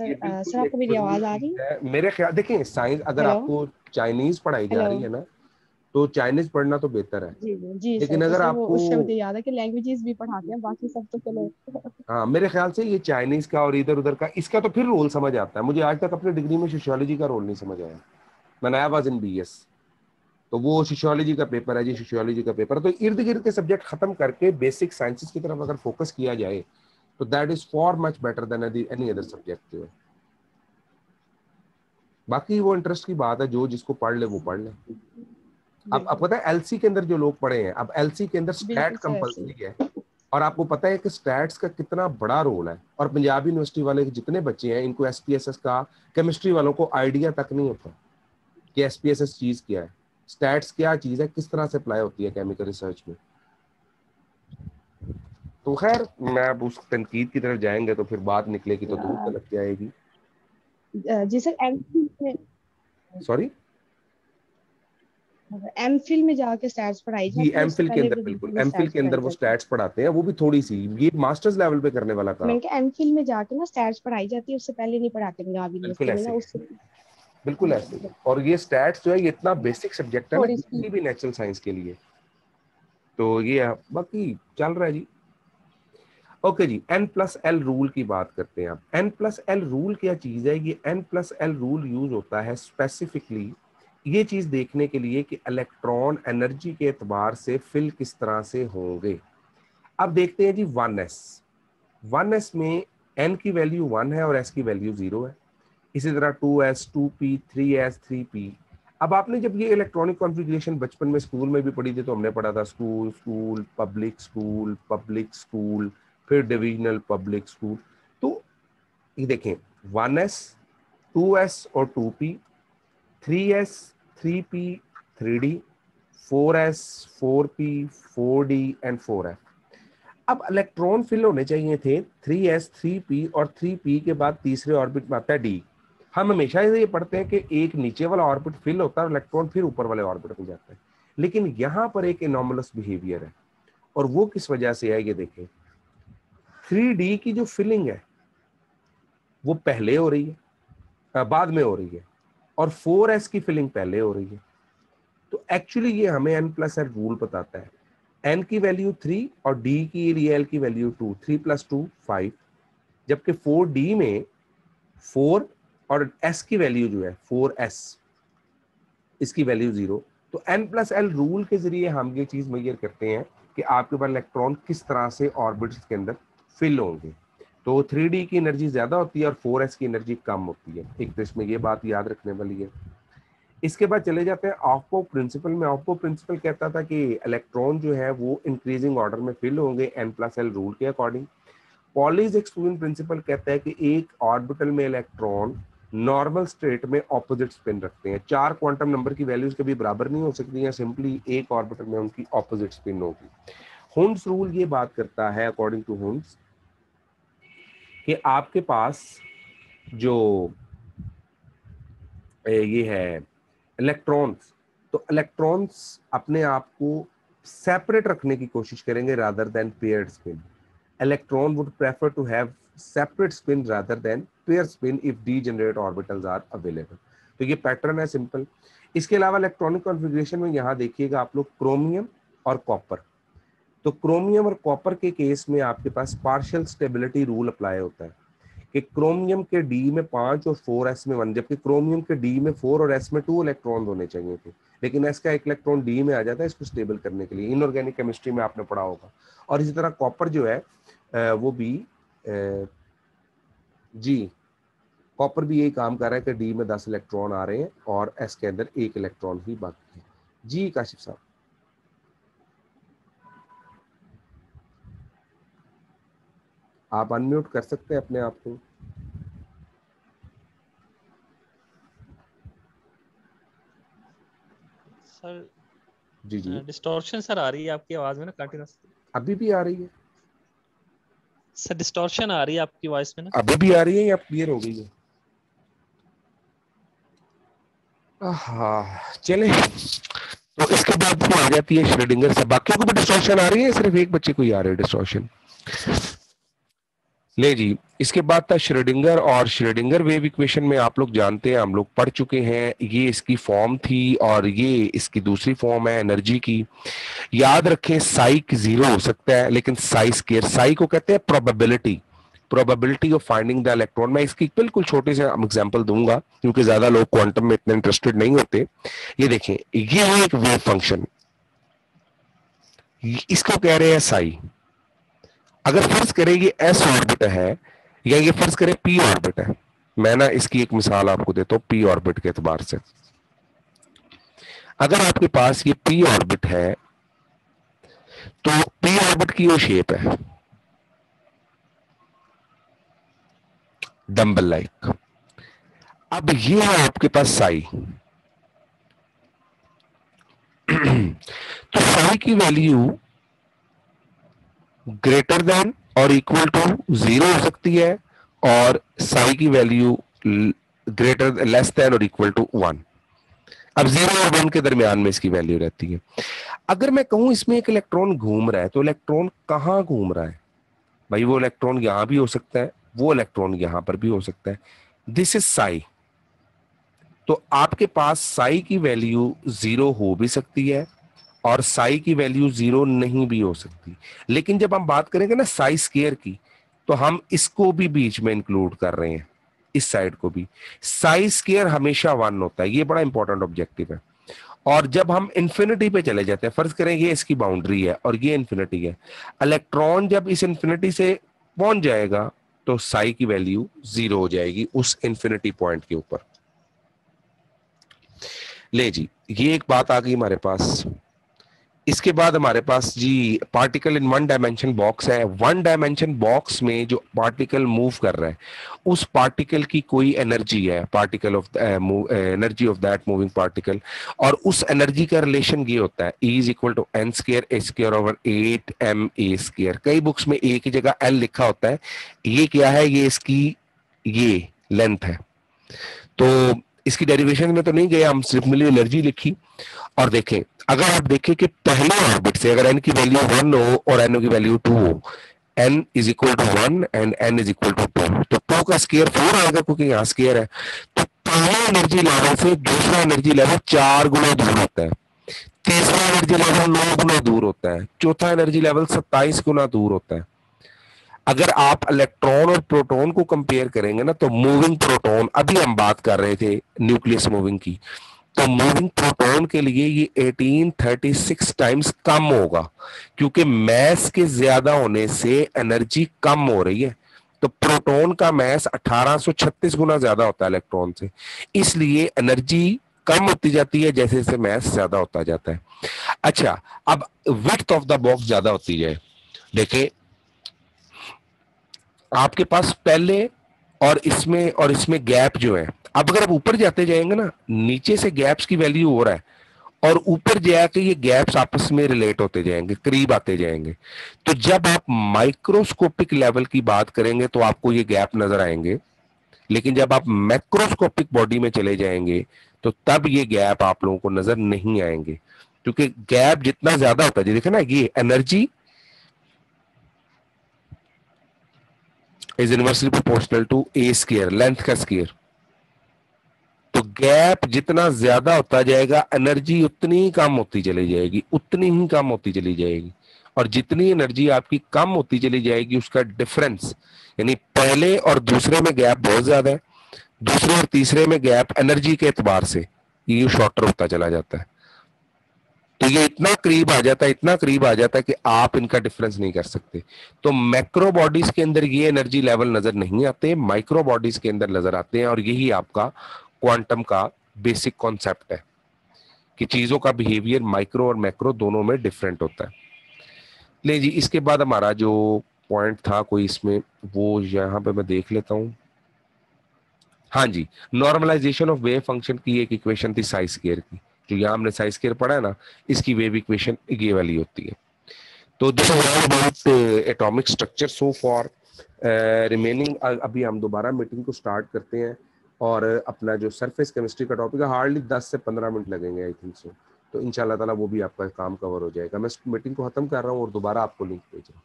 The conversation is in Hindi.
ये सर बिल्कुल एक आपको मेरी जरूरी आवाज आ रही चीज है? है मेरे ख्याल। देखिए साइंस अगर हेलो। आपको चाइनीज पढ़ाई जा हेलो। रही है ना, तो चाइनीज पढ़ना तो बेहतर है। जी जी सर, लेकिन तो अगर सर वो आपको, उससे मुझे याद है कि लैंग्वेजेस भी पढ़ाते हैं, बाकी सब तो चलो। हाँ मेरे ख्याल से ये चाइनीज का और इधर उधर का इसका तो फिर रोल समझ आता है। मुझे आज तक अपनी डिग्री में सोशियोलॉजी का रोल नहीं समझ आया। मैं नया वाज इन बीएस, तो वो सोशियोलॉजी का पेपर है जी, सोशियोलॉजी का पेपर। तो इर्द गिर्द के सब्जेक्ट खत्म करके बेसिक साइंसेस की तरफ अगर फोकस किया जाए तो that is for much better than any other subject जो है। बाकी वो इंटरेस्ट की बात है, जो जिसको पढ़ ले वो पढ़ ले। अब बिल्कुल पता है एलसी के अंदर जो लोग पढ़े हैं, अब एलसी के अंदर स्टैट बिल्कुल सर, ऐसे ही। कंपलसरी है। और आपको पता है कि स्टैट्स का कितना बड़ा रोल है। और पंजाब यूनिवर्सिटी वाले जितने बच्चे हैं इनको एसपीएसएस का, केमिस्ट्री वालों को आइडिया तक नहीं होता कि एसपीएसएस चीज क्या है, स्टैट्स क्या चीज है, किस तरह से अप्लाई होती है केमिकल रिसर्च में। तो खैर मैं अब उस तनकीद की तरफ जाएंगे तो फिर बात निकलेगी तो दूर तलक जाएगी। जी सर, सॉरी। एम फिल में जाके स्टैट्स पढ़ाई जी जाती है, उससे एमफिल के पहले अंदर, भी बिल्कुल भी एमफिल स्टैट्स के अंदर पढ़ाई वो जाती है। स्टैट्स पढ़ाते हैं, वो भी थोड़ी सी, ये मास्टर्स लेवल पे करने वाला काम। मैंने कहा एम फिल में जाके ना स्टैट्स पढ़ाई जाती है, उससे पहले नहीं पढ़ाते पंजाब बिल्कुल यूनिवर्सिटी में ना, ऐसे ही है, उससे। बिल्कुल ऐसे ही है। और ये स्टैट्स जो है ये इतना बेसिक सब्जेक्ट है ना थोड़ी सी। किसी भी नेचुरल साइंस के लिए। तो ये बाकी चल रहा है जी। ओके जी, एन प्लस एल रूल की बात करते हैं। आप एन प्लस एल रूल क्या चीज है? ये N plus L rule use होता है स्पेसिफिकली ये चीज देखने के लिए कि इलेक्ट्रॉन एनर्जी के एतबार से फिल किस तरह से होंगे। अब देखते हैं जी 1s। 1s में n की वैल्यू 1 है और s की वैल्यू 0 है। इसी तरह 2s 2p 3s 3p। अब आपने जब ये इलेक्ट्रॉनिक कॉन्फ़िगरेशन बचपन में स्कूल में भी पढ़ी थी तो हमने पढ़ा था school school public school public school, फिर डिविजनल पब्लिक स्कूल। तो ये देखें 1s 2s और 2p, 3s 3p 3d, 4s 4p 4d and 4f। अब इलेक्ट्रॉन फिल होने चाहिए थे 3s 3p और 3p के बाद तीसरे ऑर्बिट में आता है d। हम हमेशा ये पढ़ते हैं कि एक नीचे वाला ऑर्बिट फिल होता है और इलेक्ट्रॉन फिर ऊपर वाले ऑर्बिट में जाता है। लेकिन यहां पर एक एनोमलस बिहेवियर है, और वो किस वजह से है ये देखें। 3d की जो फिलिंग है वो पहले हो रही है, बाद में हो रही है, और 4s की फिलिंग पहले हो रही है। तो एक्चुअली ये हमें n प्लस एल रूल बताता है। n की वैल्यू 3 और d की रियल की वैल्यू 2, 3 + 2 5। जबकि 4d में 4 और s की वैल्यू जो है 4s, इसकी वैल्यू 0। तो n प्लस एल रूल के जरिए हम ये चीज मेजर करते हैं कि आपके पास इलेक्ट्रॉन किस तरह से ऑर्बिट्स के अंदर फिल होंगे। तो 3d की एनर्जी ज्यादा होती है और 4s की एनर्जी कम होती है। एक तो इसमें ये बात याद रखने वाली है। इसके बाद चले जाते हैं ऑफ-बोप प्रिंसिपल में। ऑफ-बोप प्रिंसिपल कहता था कि इलेक्ट्रॉन जो है वो इंक्रीजिंग ऑर्डर में फिल होंगे n प्लस एल रूल के अकॉर्डिंग। पॉलीज एक्सक्लूजन प्रिंसिपल कहता है कि एक ऑर्बिटल में इलेक्ट्रॉन नॉर्मल स्टेट में ऑपोजिट स्पिन रखते हैं। 4 क्वांटम नंबर की वैल्यूज कभी बराबर नहीं हो सकती हैं, सिंपली एक ऑर्बिटल में उनकी ऑपोजिट स्पिन होगी। हुंड्स रूल ये बात करता है, अकॉर्डिंग टू हुंड्स, कि आपके पास जो ये है इलेक्ट्रॉन्स, तो इलेक्ट्रॉन्स अपने आप को सेपरेट रखने की कोशिश करेंगे rather than paired spin. Electron would prefer to have separate spin rather than pair spin if degenerate orbitals are available. तो ये पैटर्न है सिंपल। इसके अलावा इलेक्ट्रॉनिक कॉन्फ़िगरेशन में यहाँ देखिएगा आप लोग क्रोमियम और कॉपर। तो क्रोमियम और कॉपर के केस में आपके पास पार्शियल स्टेबिलिटी रूल अप्लाई होता है कि क्रोमियम के डी में 5 और 4s में 1, जबकि क्रोमियम के डी में 4 और s में 2 इलेक्ट्रॉन होने चाहिए थे, लेकिन s का एक इलेक्ट्रॉन डी में आ जाता है इसको स्टेबल करने के लिए। इनऑर्गेनिक केमिस्ट्री में आपने पढ़ा होगा। और इसी तरह कॉपर जो है वो भी जी कॉपर भी यही काम कर रहा है कि डी में 10 इलेक्ट्रॉन आ रहे हैं और s के अंदर 1 इलेक्ट्रॉन ही बाकी है। जी काशिफ साहब, आप अनम्यूट कर सकते हैं अपने आप को। सर जी जी, डिस्टॉर्शन सर आ रही है आपकी आवाज में ना कंटिन्यूस। अभी भी आ रही है? सर डिस्टॉर्शन आ रही है आपकी वॉइस में ना। अभी भी आ रही है या क्लियर हो गई है? हाँ चले। तो इसके बाद वो आ जाती है श्रेडिंगर से। बाकियों को भी डिस्टॉर्शन आ रही है, सिर्फ एक बच्चे को ही आ रही है डिस्टॉर्शन? ले जी, इसके बाद था श्रोडिंगर, और श्रोडिंगर वेव इक्वेशन में आप लोग जानते हैं, हम लोग पढ़ चुके हैं, ये इसकी फॉर्म थी और ये इसकी दूसरी फॉर्म है एनर्जी की। याद रखें साई जीरो हो सकता है, लेकिन साई स्केयर, साई को कहते हैं probability, probability of finding the electron. मैं इसकी बिल्कुल छोटे से एग्जांपल दूंगा क्योंकि ज्यादा लोग क्वांटम में इतने इंटरेस्टेड नहीं होते। ये देखें, ये है एक वेव फंक्शन, इसको कह रहे हैं साई। अगर फर्ज करें ये एस ऑर्बिट है या ये फर्ज करें पी ऑर्बिट है, मैं ना इसकी एक मिसाल आपको देता हूं पी ऑर्बिट के एतबार से। अगर आपके पास ये पी ऑर्बिट है तो पी ऑर्बिट की वो शेप है डंबल लाइक। अब ये है आपके पास साई, तो साई की वैल्यू ग्रेटर देन और इक्वल टू जीरो हो सकती है, और साई की वैल्यू ग्रेटर लेस देन और इक्वल टू 1। अब 0 और 1 के दरमियान में इसकी वैल्यू रहती है। अगर मैं कहूं इसमें एक इलेक्ट्रॉन घूम रहा है, तो इलेक्ट्रॉन कहां घूम रहा है? भाई वो इलेक्ट्रॉन यहां भी हो सकता है, वो इलेक्ट्रॉन यहां पर भी हो सकता है। This is Sai. तो आपके पास साई की वैल्यू 0 हो भी सकती है और साई की वैल्यू 0 नहीं भी हो सकती। लेकिन जब हम बात करेंगे ना साई स्क्वायर की, तो हम इसको भी बीच में इंक्लूड कर रहे हैं, इस साइड को भी। साई स्क्वायर हमेशा 1 होता है, ये बड़ा इंपॉर्टेंट ऑब्जेक्टिव है। और जब हम इंफिनिटी पे चले जाते हैं, फर्ज करें ये इसकी बाउंड्री है और ये इंफिनिटी है, इलेक्ट्रॉन जब इस इंफिनिटी से पहुंच जाएगा तो साई की वैल्यू 0 हो जाएगी उस इंफिनिटी पॉइंट के ऊपर। ले जी, ये एक बात आ गई हमारे पास। इसके बाद हमारे पास जी particle in one dimension box है। वन डायमेंशन बॉक्स में जो पार्टिकल मूव कर रहा है, उस पार्टिकल की कोई एनर्जी है, particle of energy of that moving particle, और उस एनर्जी का रिलेशन ये होता है E is equal to N square A square over 8ma square. कई बुक्स में ए की जगह एल लिखा होता है, ये क्या है? ये इसकी ये लेंथ है। तो इसकी डेरिवेशन में तो नहीं गए हम, सिर्फ मिली एनर्जी लिखी। और देखें, अगर आप देखें कि पहले ऑर्बिट से अगर एन की वैल्यू 1 हो और एन की वैल्यू 2 हो, N is equal to 1 and N is equal to 2, तो 2 का स्क्वायर 4 आएगा क्योंकि यहाँ स्क्वायर है। तो पहले एनर्जी लेवल से दूसरा एनर्जी लेवल 4 गुना दूर होता है, तीसरा एनर्जी लेवल 9 गुना दूर होता है, चौथा एनर्जी लेवल 27 गुना दूर होता है। अगर आप इलेक्ट्रॉन और प्रोटॉन को कंपेयर करेंगे ना, तो मूविंग प्रोटॉन, अभी हम बात कर रहे थे न्यूक्लियस मूविंग की, तो मूविंग प्रोटॉन के लिए ये 1836 टाइम्स कम होगा, क्योंकि मैस के ज्यादा होने से एनर्जी कम हो रही है। तो प्रोटॉन का मैस 1836 गुना ज्यादा होता है इलेक्ट्रॉन से, इसलिए एनर्जी कम होती जाती है जैसे जैसे मैस ज्यादा होता जाता है। अच्छा, अब विड्थ ऑफ द बॉक्स ज्यादा होती है। देखें, आपके पास पहले और इसमें गैप जो है, अब अगर आप ऊपर जाते जाएंगे ना, नीचे से गैप्स की वैल्यू हो रहा है और ऊपर जाके ये गैप्स आपस में रिलेट होते जाएंगे, करीब आते जाएंगे। तो जब आप माइक्रोस्कोपिक लेवल की बात करेंगे तो आपको ये गैप नजर आएंगे, लेकिन जब आप मैक्रोस्कोपिक बॉडी में चले जाएंगे तो तब ये गैप आप लोगों को नजर नहीं आएंगे, क्योंकि गैप जितना ज्यादा होता है, देखो ना, ये energy is inversely proportional to A square, length का स्क्वायर। तो गैप जितना ज्यादा होता जाएगा, एनर्जी उतनी ही कम होती चली जाएगी, उतनी ही कम होती चली जाएगी। और जितनी एनर्जी आपकी कम होती चली जाएगी, उसका डिफरेंस, यानी पहले और दूसरे में गैप बहुत ज्यादा है, दूसरे और तीसरे में गैप एनर्जी के एतबार से ये शॉर्टर होता चला जाता है। तो ये इतना करीब आ जाता है, इतना करीब आ जाता है कि आप इनका डिफरेंस नहीं कर सकते। तो मैक्रो बॉडीज के अंदर ये एनर्जी लेवल नजर नहीं आते, माइक्रो बॉडीज के अंदर नजर आते हैं। और यही आपका क्वांटम का बेसिक कॉन्सेप्ट है कि चीजों का बिहेवियर माइक्रो और मैक्रो दोनों में डिफरेंट होता है। ले जी, इसके बाद हमारा जो पॉइंट था कोई इसमें, वो यहां पे मैं देख लेता हूं। हाँ जी, नॉर्मलाइजेशन ऑफ वेव फंक्शन की एक इक्वेशन थी साई स्क्वायर की, जो यहाँ हमने साई स्क्वायर पढ़ा है ना, इसकी वेव इक्वेशन ये वाली होती है। तो this is all about atomic structure so for. Remaining अभी हम दोबारा मीटिंग को स्टार्ट करते हैं, और अपना जो सरफेस केमिस्ट्री का टॉपिक है, हार्डली 10 से 15 मिनट लगेंगे आई थिंक सो। तो इंशाल्लाह ताला वो भी आपका काम कवर हो जाएगा। मैं मीटिंग को खत्म कर रहा हूँ और दोबारा आपको लिंक भेज रहा हूँ।